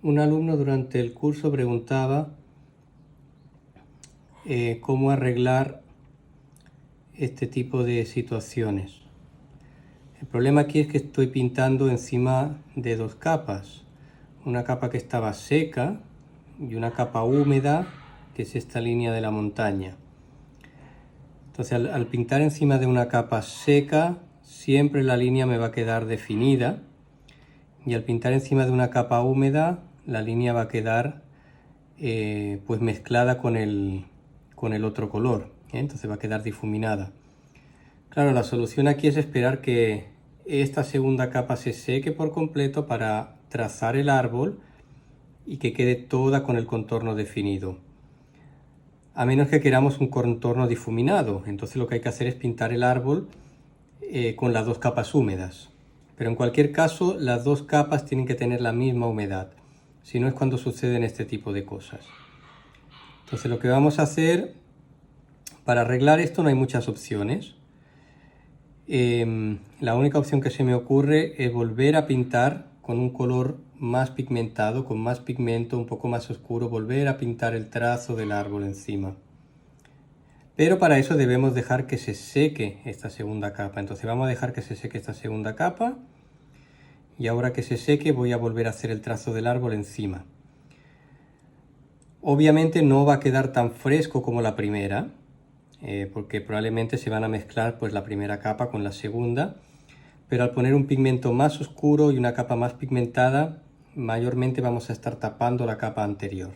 Un alumno durante el curso preguntaba cómo arreglar este tipo de situaciones. El problema aquí es que estoy pintando encima de dos capas. Una capa que estaba seca y una capa húmeda, que es esta línea de la montaña. Entonces al pintar encima de una capa seca, siempre la línea me va a quedar definida. Y al pintar encima de una capa húmeda, la línea va a quedar pues mezclada con el otro color, entonces va a quedar difuminada. Claro, la solución aquí es esperar que esta segunda capa se seque por completo para trazar el árbol y que quede toda con el contorno definido. A menos que queramos un contorno difuminado, entonces lo que hay que hacer es pintar el árbol con las dos capas húmedas. Pero en cualquier caso, las dos capas tienen que tener la misma humedad. Si no, es cuando suceden este tipo de cosas. Entonces lo que vamos a hacer, para arreglar esto no hay muchas opciones. La única opción que se me ocurre es volver a pintar con un color más pigmentado, con más pigmento, un poco más oscuro, volver a pintar el trazo del árbol encima. Pero para eso debemos dejar que se seque esta segunda capa. Entonces vamos a dejar que se seque esta segunda capa. Y ahora que se seque voy a volver a hacer el trazo del árbol encima. Obviamente no va a quedar tan fresco como la primera, porque probablemente se van a mezclar pues la primera capa con la segunda. Pero al poner un pigmento más oscuro y una capa más pigmentada, mayormente vamos a estar tapando la capa anterior.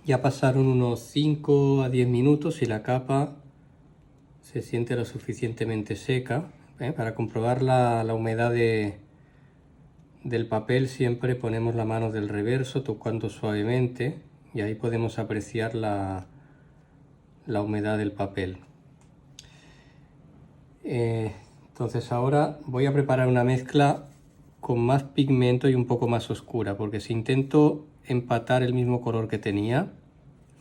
Ya pasaron unos 5 a 10 minutos y la capa se siente lo suficientemente seca. Para comprobar la humedad del papel siempre ponemos la mano del reverso tocando suavemente y ahí podemos apreciar la humedad del papel. Entonces ahora voy a preparar una mezcla con más pigmento y un poco más oscura, porque si intento empatar el mismo color que tenía,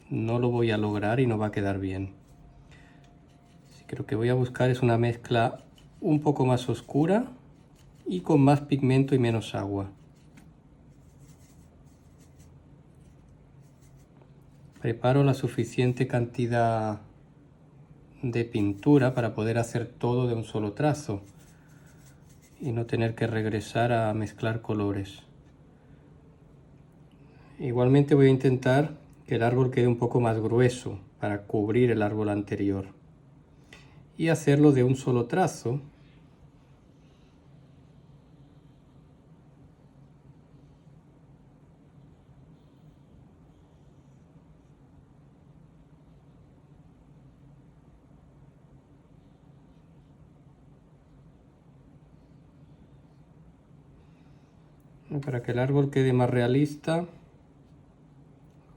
no lo voy a lograr y no va a quedar bien. Así que lo que voy a buscar es una mezcla un poco más oscura y con más pigmento y menos agua. Preparo la suficiente cantidad de pintura para poder hacer todo de un solo trazo y no tener que regresar a mezclar colores. Igualmente voy a intentar que el árbol quede un poco más grueso para cubrir el árbol anterior y hacerlo de un solo trazo. Para que el árbol quede más realista,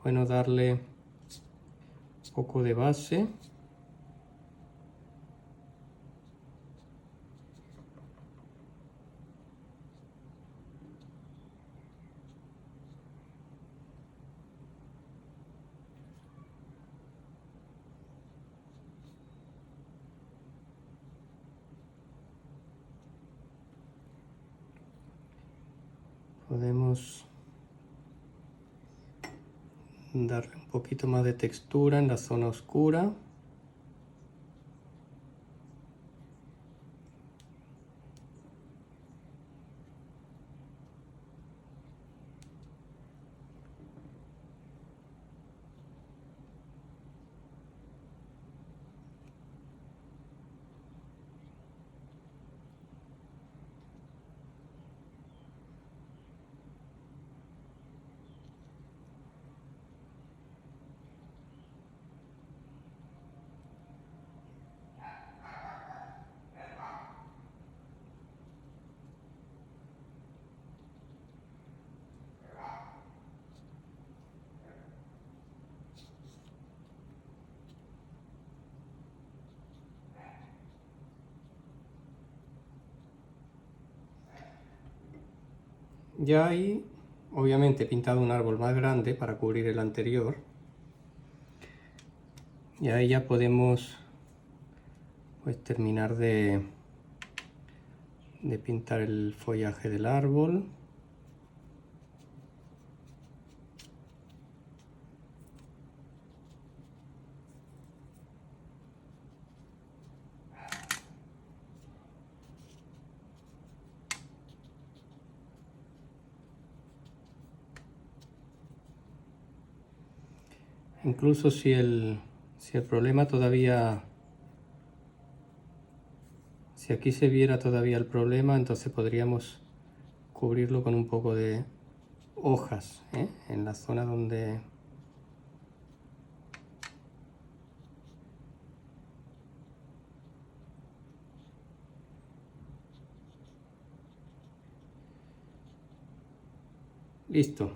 bueno, darle un poco de base. Podemos darle un poquito más de textura en la zona oscura. Ya ahí, obviamente, he pintado un árbol más grande para cubrir el anterior. Y ahí ya podemos pues terminar de de pintar el follaje del árbol. Incluso si el problema todavía, si aquí se viera todavía el problema, entonces podríamos cubrirlo con un poco de hojas, en la zona donde listo.